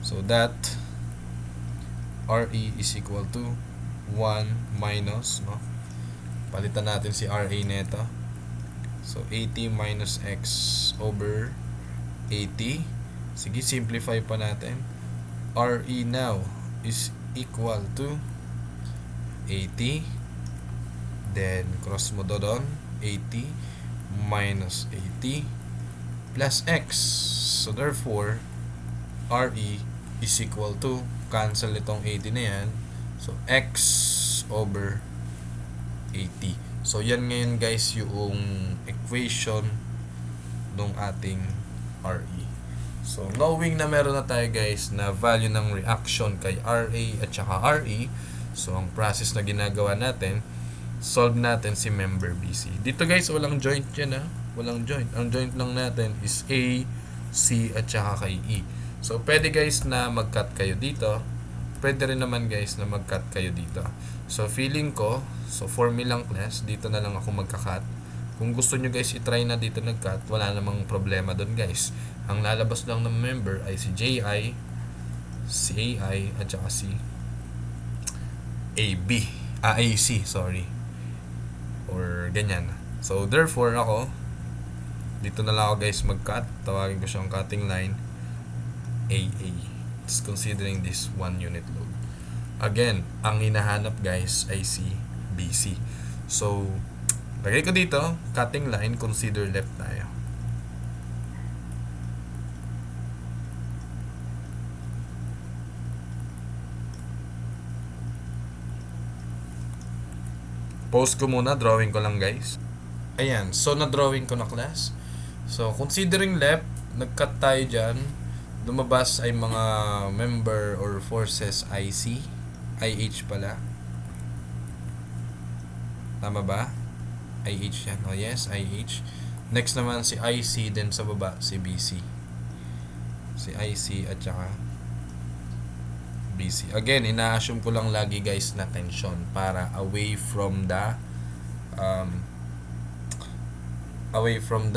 So, that RE is equal to 1 minus, no? Palitan natin si RA nito. So 80 minus X over 80. Sige, simplify pa natin. RE now is equal to 80. Then cross mo doon, 80 minus 80 plus X. So therefore, RE is equal to, cancel itong 80 na yan, so X over 80. So yan ngayon guys yung equation ng ating RE. So knowing na meron na tayo guys na value ng reaction kay RA at saka RE, so ang process na ginagawa natin, solve natin si member BC. Dito guys walang joint yan ha, walang joint. Ang joint lang natin is A, C at saka kay E. So pwede guys na mag-cut kayo dito, pwede rin naman guys na mag-cut kayo dito. So feeling ko, so for me lang class, dito na lang ako magka-cut. Kung gusto nyo guys i-try na dito nag-cut, wala namang problema doon guys. Ang lalabas lang ng member ay si JI, si AI at saka si AB, AC, sorry. Or ganyan. So therefore ako, dito na lang ako guys mag-cut. Tawagin ko siyang cutting line AA. It's considering this 1 unit load. Again, ang hinahanap guys ay si BC. So, lagay ko dito, cutting line, consider left tayo. Post ko muna, drawing ko lang guys. Ayan, so na-drawing ko na class. So, considering left, nag-cut tayo dyan. Lumabas ay mga member or forces IH pala. Tama ba? IH yan. Oh, yes, IH. Next naman si IC, then sa baba si BC. Si IC at saka BC. Again, ina-assume ko lang lagi guys na tension para away from the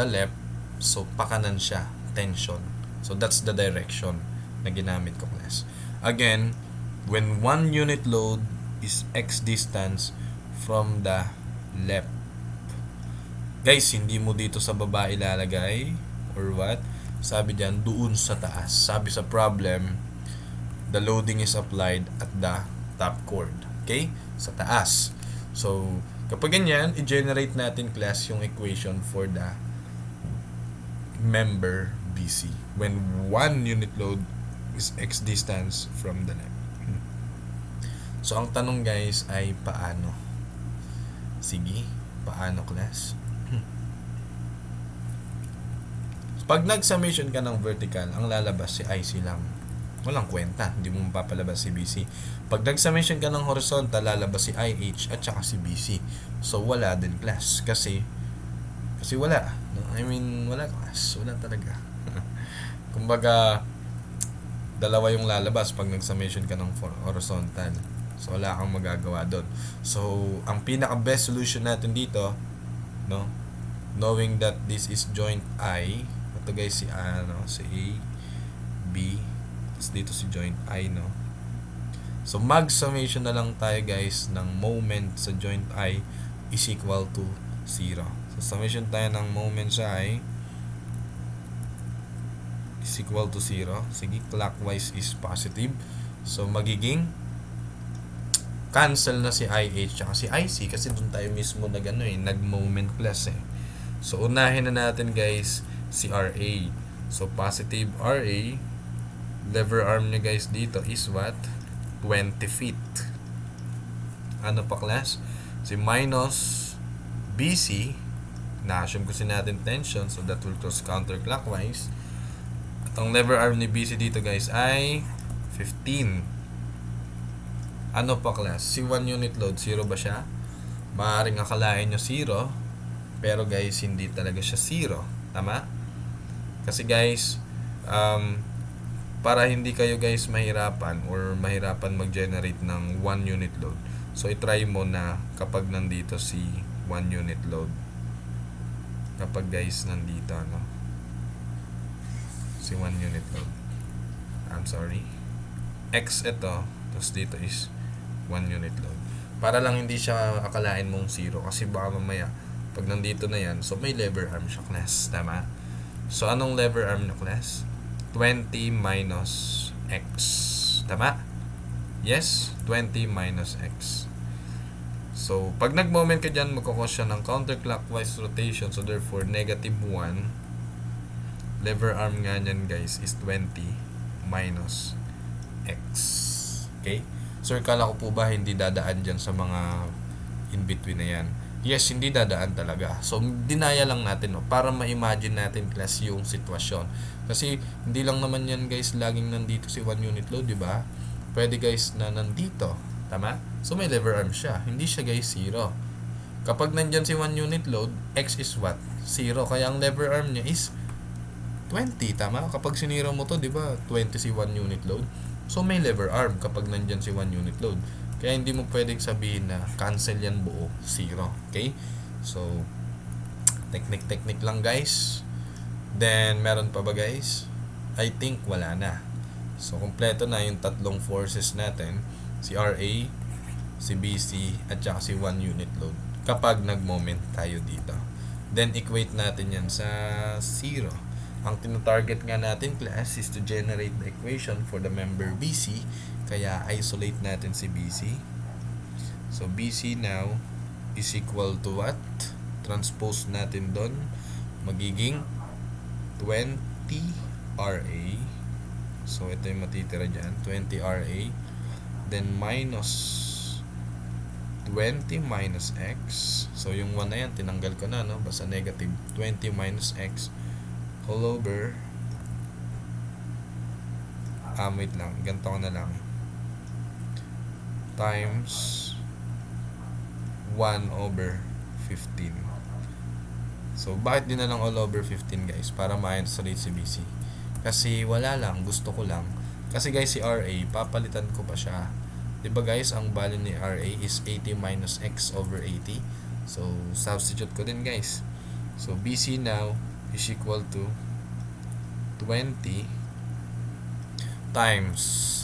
left. So, pakanan siya. Tension. So, that's the direction na ginamit ko, class. Again, when one unit load is X distance from the left. Guys, hindi mo dito sa baba ilalagay or what? Sabi diyan, doon sa taas. Sabi sa problem, the loading is applied at the top chord. Okay? Sa taas. So, kapag ganyan, i-generate natin class yung equation for the member BC when one unit load is X distance from the left. So, ang tanong guys ay paano? Sige, paano class? Pag nag-summation ka ng vertical, ang lalabas si IC lang. Walang kwenta, hindi mo mapapalabas si BC. Pag nag-summation ka ng horizontal, lalabas si IH at saka si BC. So, wala din class. Kasi wala. No? I mean, wala class. Wala talaga. Kumbaga, dalawa yung lalabas pag nag-summation ka ng horizontal. So, wala kang magagawa doon. So, ang pinaka-best solution natin dito, no? Knowing that this is joint I, ito guys si A, B, tapos dito si joint I, no? So, mag-summation na lang tayo guys ng moment sa joint I is equal to 0. So, summation tayo ng moment sa I is equal to 0. Sige, clockwise is positive. So, magiging cancel na si IH at si IC kasi doon tayo mismo nag-moment class eh. So, unahin na natin guys si RA. So, positive RA, lever arm niya guys dito is what? 20 feet. Ano pa class? Si minus BC, na-assume kasi natin tension, so that will cross counterclockwise. At ang lever arm ni BC dito guys ay 15. Ano pa class? Si 1 unit load, 0 ba siya? Maaaring akalain nyo 0, pero guys, hindi talaga siya 0. Tama? Kasi guys, para hindi kayo guys mahirapan mag-generate ng 1 unit load. So, itry mo na kapag nandito si 1 unit load. Kapag guys, nandito, si 1 unit load. I'm sorry. X ito, tapos dito is 1 unit load. Para lang hindi siya akalain mong 0. Kasi baka mamaya, pag nandito na yan, so may lever arm siya class. Tama? So, anong lever arm na class? 20 minus X. Tama? Yes? 20 minus X. So, pag nag-moment ka dyan, magkakos siya ng counterclockwise rotation. So, therefore, negative 1. Lever arm nga nyan, guys, is 20 minus X. Okay? Sir, kala ko po ba hindi dadaan dyan sa mga in-between na yan? Yes, hindi dadaan talaga. So, dinaya lang natin, para ma-imagine natin class yung sitwasyon. Kasi, hindi lang naman yan guys, laging nandito si 1 unit load, di ba? Pwede guys na nandito. Tama? So, may lever arm siya. Hindi siya guys 0. Kapag nandyan si 1 unit load, X is what? 0. Kaya ang lever arm niya is 20. Tama? Kapag sinira mo to, di ba? 20 si 1 unit load. So, may lever arm kapag nandyan si 1 unit load. Kaya hindi mo pwedeng sabihin na cancel yan buo, 0. Okay? So, technique lang guys. Then, meron pa ba guys? I think wala na. So, kompleto na yung tatlong forces natin. Si RA, si BC, at saka si 1 unit load. Kapag nag-moment tayo dito. Then, equate natin yan sa 0. Ang tinatarget nga natin class is to generate the equation for the member BC. Kaya isolate natin si BC. So BC now is equal to what? Transpose natin doon. Magiging 20 RA. So ito yung matitira dyan. 20 RA. Then minus 20 minus X. So yung 1 na yan, tinanggal ko na, no? Basta negative 20 minus X all over wait lang, ganito ko na lang, times 1 over 15. So, bakit din na lang all over 15 guys? Para ma-isolate si BC. Kasi wala lang, gusto ko lang. Kasi guys, si RA, papalitan ko pa siya. Diba guys, ang value ni RA is 80 minus x over 80. So, substitute ko din guys. So, BC now is equal to 20 times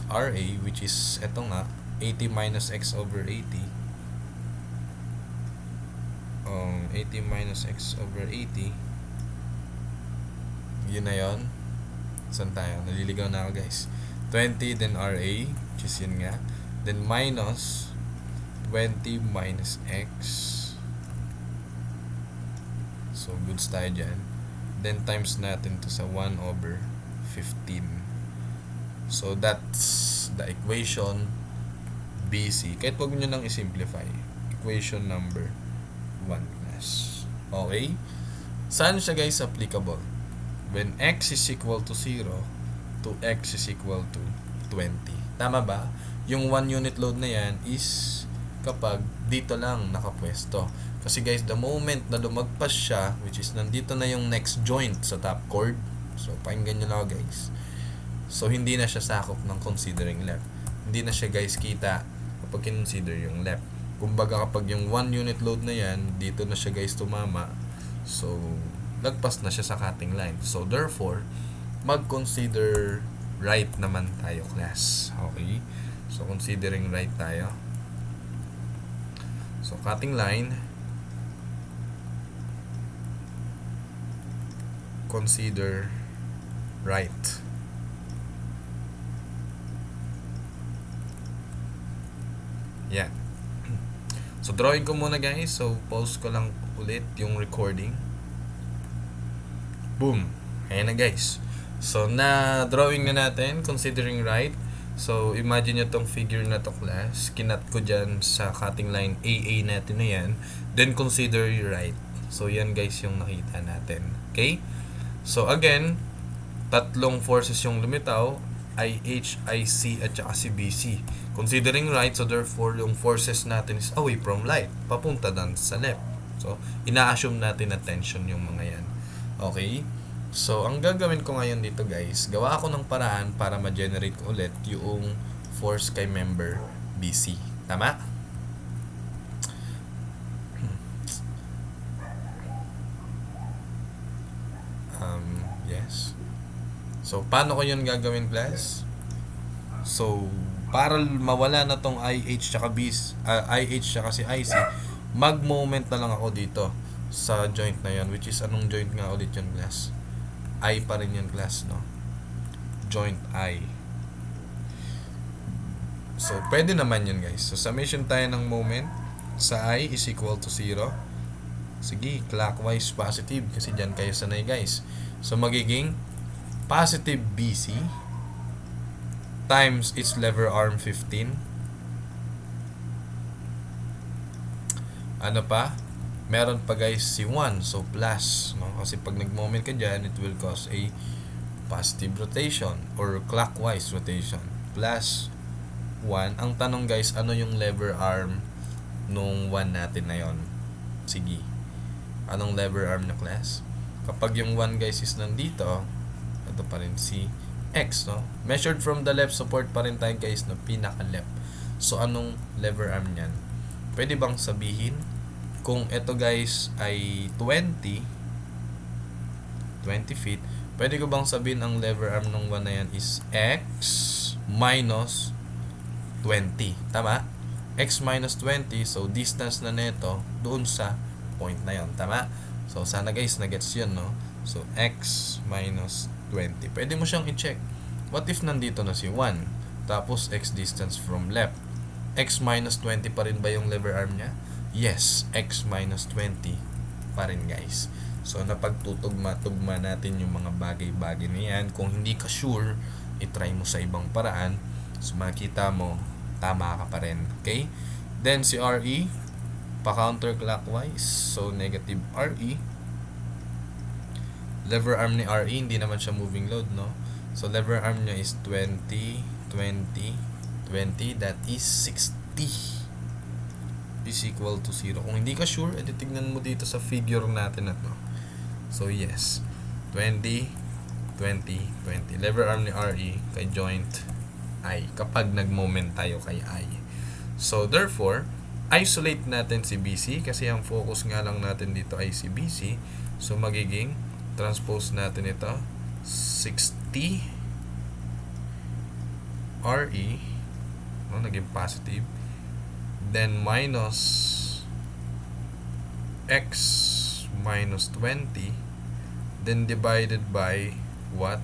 RA, which is, eto nga, 80 minus x over 80. 80 minus x over 80. Yun na yun. Saan tayo? Naliligaw na ako guys. 20 then RA, which is yun nga. Then minus 20 minus x. So goods tayo dyan. Then times natin to sa 1 over 15. So that's the equation BC. Kahit wag nyo nang i-simplify. Equation number 1. Okay? Saan siya guys applicable? When x is equal to 0 to x is equal to 20. Tama ba? Yung 1 unit load na yan is kapag dito lang nakapwesto. Kasi guys, the moment na lumagpas siya, which is nandito na yung next joint sa top chord. So, pakinggan nyo na guys. So, hindi na siya sakop ng considering left. Hindi na siya guys kita kapag consider yung left. Kumbaga kapag yung 1 unit load na yan, dito na siya guys tumama. So, lagpas na siya sa cutting line. So, therefore, mag-consider right naman tayo class. Okay? So, considering right tayo. So, cutting line. Consider right. Yan. So, drawing ko muna guys. So, pause ko lang ulit yung recording. Boom! Ayan na guys. So, na-drawing na natin, considering right. So, imagine nyo tong figure na to class. Kinat ko dyan sa cutting line AA natin na yan. Then, consider right. So, yan guys yung nakita natin. Okay? So, again, tatlong forces yung lumitaw. IH, IC, at saka si BC. Considering right, so therefore, yung forces natin is away from light. Papunta dan sa left. So, ina-assume natin na tension yung mga yan. Okay? So, ang gagawin ko ngayon dito guys, gawa ako ng paraan para ma-generate ko ulit yung force kay member BC. Tama? Yes. So, paano ko yun gagawin class? So, para mawala na tong IH tsaka IH tsaka si IC, mag-moment na lang ako dito sa joint na yun, which is anong joint nga ulit yun class? I pa rin yun class, no? Joint I. So, pwede naman yun guys. So, summation tayo ng moment sa I is equal to 0. Sige, clockwise positive kasi dyan kayo sanay guys. So, magiging positive BC times its lever arm 15. Ano pa? Meron pa guys si 1. So, plus. No? Kasi pag nag-moment ka dyan, it will cause a positive rotation or clockwise rotation. Plus 1. Ang tanong guys, ano yung lever arm nung 1 natin na yon? Sige. Anong lever arm na class? Kapag yung 1 guys is nandito, ito pa rin si X, no? Measured from the left support pa rin tayo guys na pinaka-left. So, anong lever arm niyan? Pwede bang sabihin kung ito guys ay 20 feet, pwede ko bang sabihin ang lever arm ng 1 na yan is X minus 20. Tama? X minus 20. So, distance na nito doon sa point na yon. Tama? So, sana guys, na-gets yun, no? So, X minus 20. Pwede mo siyang i-check. What if nandito na si 1? Tapos, X distance from left. X minus 20 pa rin ba yung lever arm niya? Yes, X minus 20 pa rin guys. So, napagtutugma-tugma natin yung mga bagay-bagay na yan. Kung hindi ka sure, itry mo sa ibang paraan. So, makita mo, tama ka pa rin. Okay? Then, si RE, pa-counterclockwise. So, negative RE. Lever arm ni RE, hindi naman siya moving load, no? So, lever arm niya is 20, 20, 20. That is 60. Is equal to 0. Kung hindi ka sure, edi tignan mo dito sa figure natin na to. So yes, 20, 20, 20. Lever arm ni RE kay joint I kapag nag-moment tayo kay I. So therefore, isolate natin si BC kasi ang focus nga lang natin dito ay si BC. So magiging transpose natin ito 60 RE, no, naging positive, then minus x minus 20, then divided by what?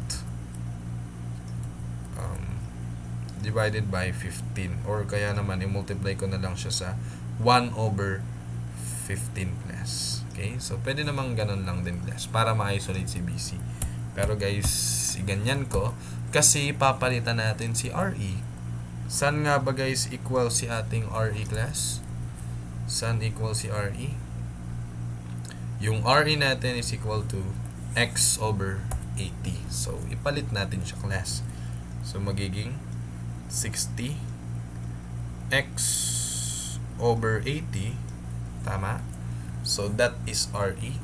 Divided by 15, or kaya naman i-multiply ko na lang siya sa 1 over 15 plus. Okay, so pwede namang ganun lang din class para ma-isolate si BC. Pero guys, ganyan ko kasi papalitan natin si RE. Saan nga ba guys equal si ating RE class? Saan equal si RE? Yung RE natin is equal to x over 80. So ipalit natin siya class. So magiging 60 x over 80, tama? So that is RE.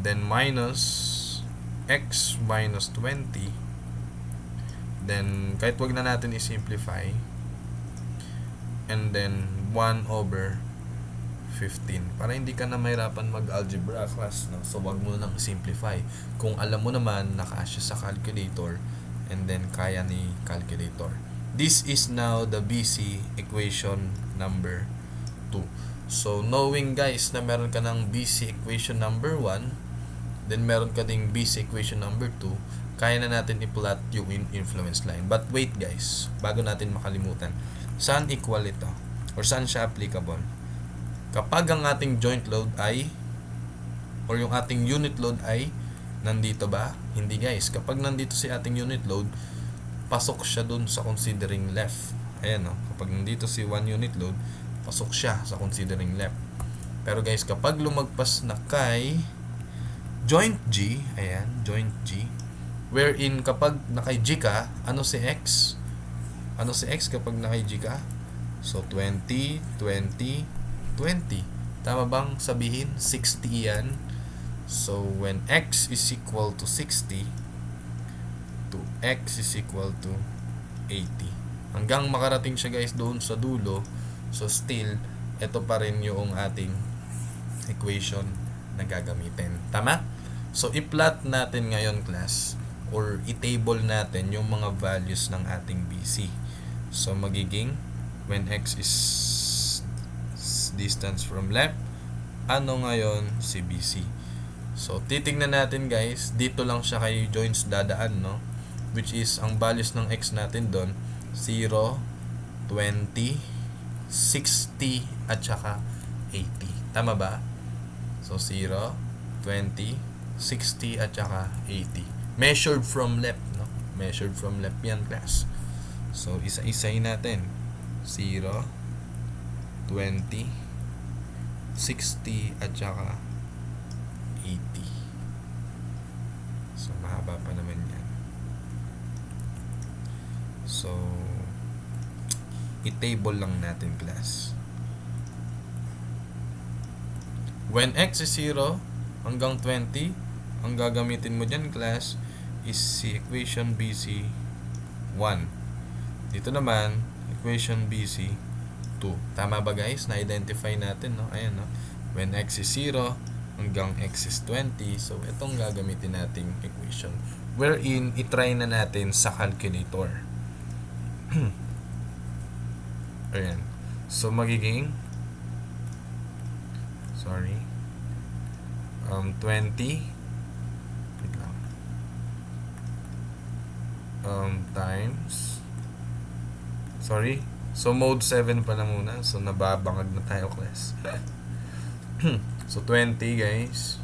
Then minus x minus 20. Then kahit wag na natin i-simplify. And then 1 over 15. Para hindi ka na mahirapan mag-algebra class, no? So wag mo nang i-simplify. Kung alam mo naman nakasya sa calculator and then kaya ni calculator. This is now the BC equation number 2. So, knowing guys na meron ka ng BC equation number 1, then meron ka ding BC equation number 2, kaya na natin i-plot yung influence line. But wait guys, bago natin makalimutan, saan equal ito? Or saan siya applicable? Kapag ang ating joint load ay, or yung ating unit load ay, nandito ba? Hindi guys. Kapag nandito si ating unit load, pasok siya dun sa considering left. Ayan, no? Kapag nandito si 1 unit load, pasok siya sa considering left. Pero guys, kapag lumagpas na kay joint G, ayan, joint G, wherein kapag nakay G ka, ano si X? Ano si X kapag nakay G ka? So, 20, 20, 20. Tama bang sabihin? 60 yan. So, when X is equal to 60, to x is equal to 80. Hanggang makarating siya guys doon sa dulo. So still, ito pa rin yung ating equation na gagamitin. Tama? So i-plot natin ngayon class, or i-table natin yung mga values ng ating BC. So magiging when x is distance from left, ano ngayon si BC. So titingnan natin guys, dito lang siya kay joints dadaan, no? Which is ang values ng x natin doon 0, 20, 60 at saka 80. Tama ba? So 0, 20, 60 at saka 80. Measured from left, no? Measured from left yan class. So isa-isayin natin. 0, 20, 60 at saka 80. So mahaba pa naman yan. So, i-table lang natin class. When x is 0 hanggang 20, ang gagamitin mo dyan class is si equation BC 1. Dito naman, equation BC 2. Tama ba guys? Na-identify natin, no? Ayan, no? When x is 0 hanggang x is 20, so itong gagamitin nating equation. Wherein, itry na natin sa calculator. Ayan. So magiging 20 times so mode 7 pala muna, so nababangag na tayo class. So 20 guys,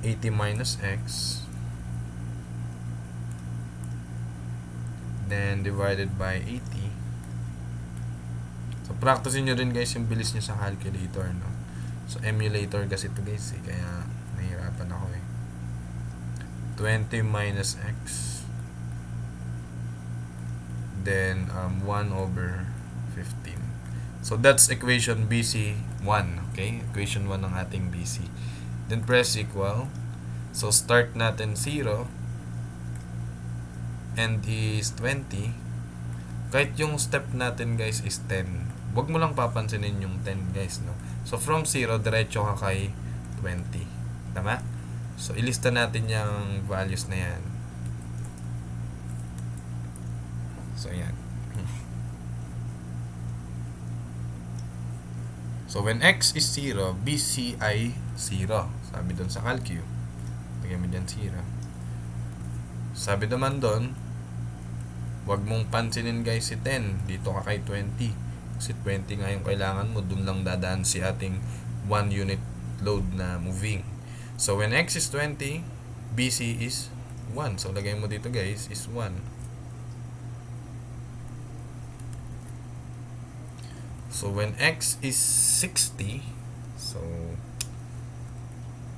80 minus x, then divided by 80. So practicein nyo rin guys yung bilis nyo sa calculator, no? So emulator kasi ito guys, kaya nahihirapan ako 20 minus x, then 1 over 15. So that's equation BC 1, okay? Equation 1 ng ating BC. Then press equal. So start natin 0, end is 20. Kahit yung step natin guys is 10, wag mo lang papansinin yung 10 guys, no? So from 0 diretso ka kay 20. Tama? So ilista natin yung values na yan. So yan. So when x is 0, BC ay 0. Sabi doon sa calcu. Lagyan mo dyan 0. Sabi naman doon, wag mong pansinin guys si 10. Dito ka kay 20. Kasi 20 nga yung kailangan mo. Doon lang dadaan si ating 1 unit load na moving. So when x is 20, BC is 1. So lagay mo dito guys is 1. So when x is 60, so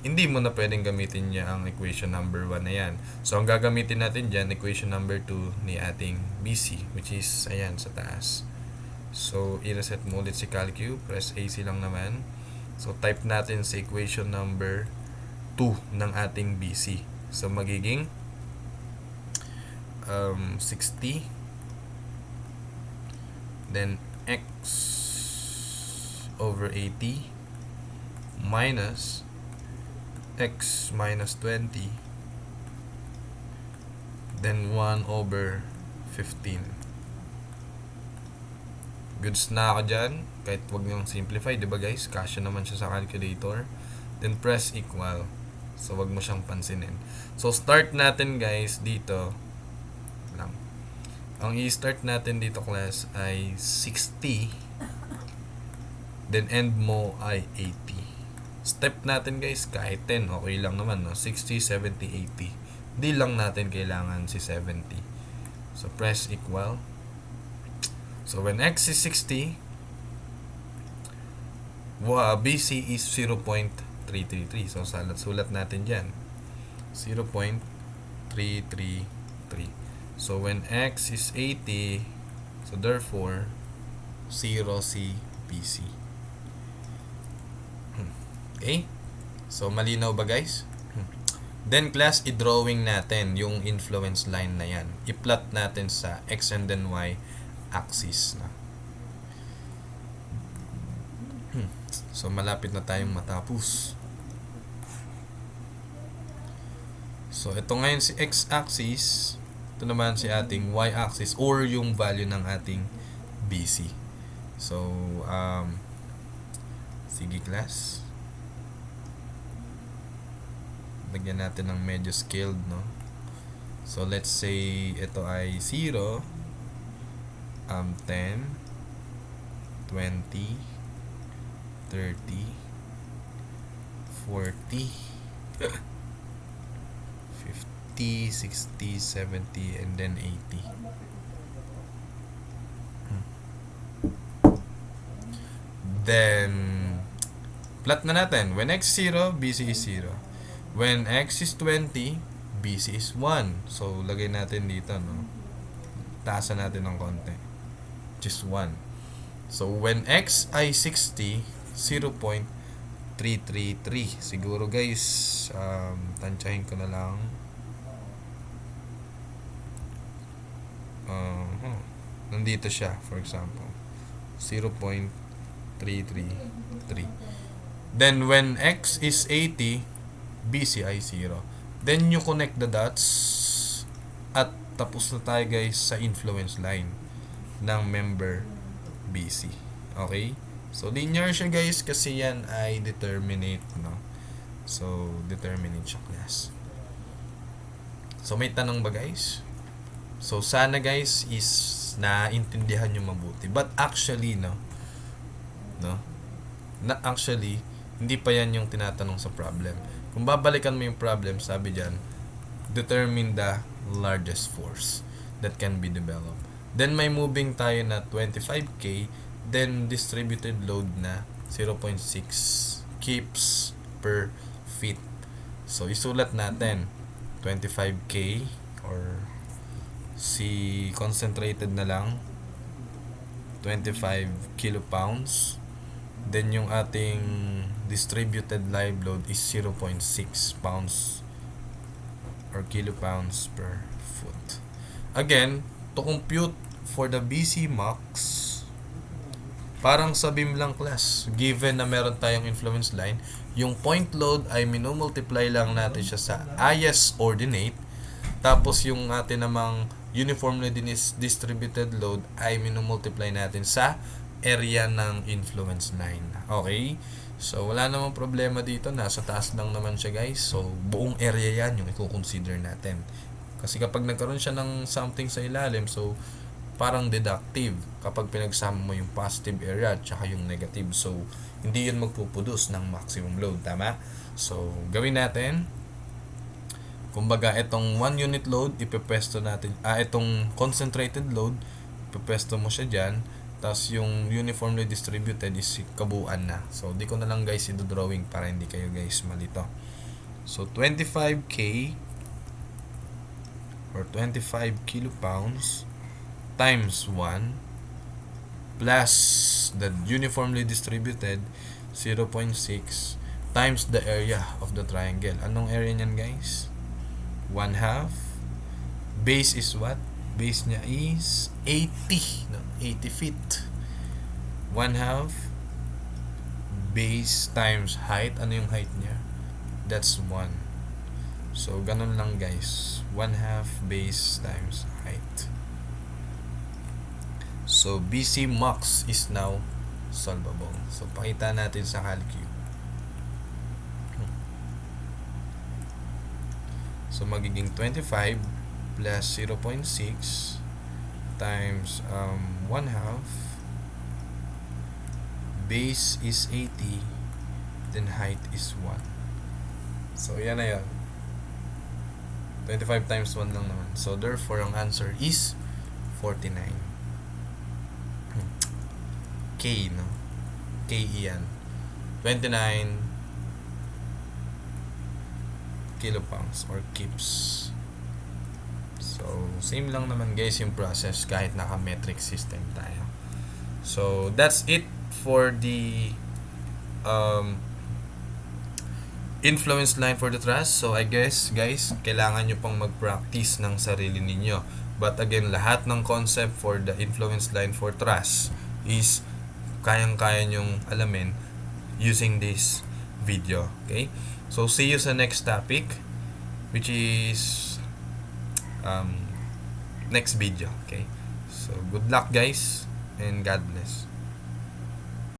hindi mo na pwedeng gamitin niya ang equation number 1 na yan. So ang gagamitin natin dyan, equation number 2 ni ating BC, which is ayan sa taas. So i-reset mo ulit si calcu, press AC lang naman. So type natin sa equation number 2 ng ating BC. So magiging 60, then x over 80 minus x minus 20, then 1 over 15. Goods na ako dyan. Kahit wag niyong simplify, diba guys? Kasya naman siya sa calculator. Then press equal. So wag mo siyang pansinin. So start natin guys dito lang. Ang i-start natin dito class ay 60, then end mo ay 80. Step natin guys, kahit 10, okay lang naman, no? 60, 70, 80. Di lang natin kailangan si 70. So press equal. So when x is 60, BC is 0.333. So sulat natin dyan, 0.333. So when x is 80, so therefore 0 si BC. Okay? So malinaw ba guys? Then class, i-drawing natin yung influence line na yan. I-plot natin sa x and then y axis na. So malapit na tayong matapos. So ito ngayon si x axis, ito naman si ating y axis or yung value ng ating BC. So sige class, lagyan natin ng medyo scaled, no? So let's say ito ay 0, 10, 20, 30, 40, 50, 60, 70, and then 80. Then plot na natin. When x is 0, BC is 0. When x is 20, BC is 1. So lagay natin dito, no? Taasan natin ng konti, which is 1. So when x ay 60, 0.333. Siguro guys, tansyahin ko na lang. Nandito siya, for example, 0.333. Then when x is 80, BC ay 0. Then you connect the dots at tapos na tayo guys sa influence line ng member BC. Okay? So linear siya guys kasi yan ay determinate, no? So determinate siya class. So may tanong ba guys? So sana guys is naintindihan nyo mabuti. But actually, no? Actually, hindi pa yan yung tinatanong sa problem. Kung babalikan mo yung problem, sabi dyan, determine the largest force that can be developed. Then may moving tayo na 25K, then distributed load na 0.6 kips per feet. So isulat natin 25K or si concentrated na lang 25 kilopounds. Then yung ating distributed live load is 0.6 pounds or kilopounds per foot. Again, to compute for the BC max, parang sa beam lang class, given na meron tayong influence line, yung point load ay minumultiply lang natin siya sa IS ordinate, tapos yung atin namang uniformly distributed load ay minumultiply natin sa area ng influence line. Okay? So, wala namang problema dito. Nasa taas lang naman siya, guys. So, buong area yan yung i-consider natin. Kasi kapag nagkaroon siya ng something sa ilalim, so, parang deductive kapag pinagsama mo yung positive area at saka yung negative. So, hindi yun magpuproduce ng maximum load. Tama? So, gawin natin. Kumbaga, itong 1 unit load, ipepwesto natin. Itong concentrated load, ipepwesto mo siya dyan. Tapos, yung uniformly distributed is kabuuan na. So, di ko na lang guys i-drawing para hindi kayo guys malito. So, 25K or 25 kilopounds times 1 plus the uniformly distributed 0.6 times the area of the triangle. Anong area niyan guys? 1/2. Base is what? Base niya is 80. No? 80 feet. 1/2 base times height. Ano yung height niya? That's 1. So, ganun lang guys. 1/2 base times height. So, BC max is now solvable. So, pakita natin sa calcu. So, magiging 25 plus 0.6 times 1/2. Base is 80. Then, height is 1. So, yan na yan. 25 times 1 lang naman. So, therefore, ang answer is 49. K, no? K yan. 29 kilopounds or kips. So, same lang naman guys yung process kahit naka-metric system tayo. So, that's it for the influence line for the truss. So, I guess guys, kailangan nyo pang mag-practice ng sarili ninyo. But again, lahat ng concept for the influence line for truss is kayang-kaya nyong alamin using this video. Okay? So, see you sa next topic, which is next video. Okay? So, good luck guys and God bless.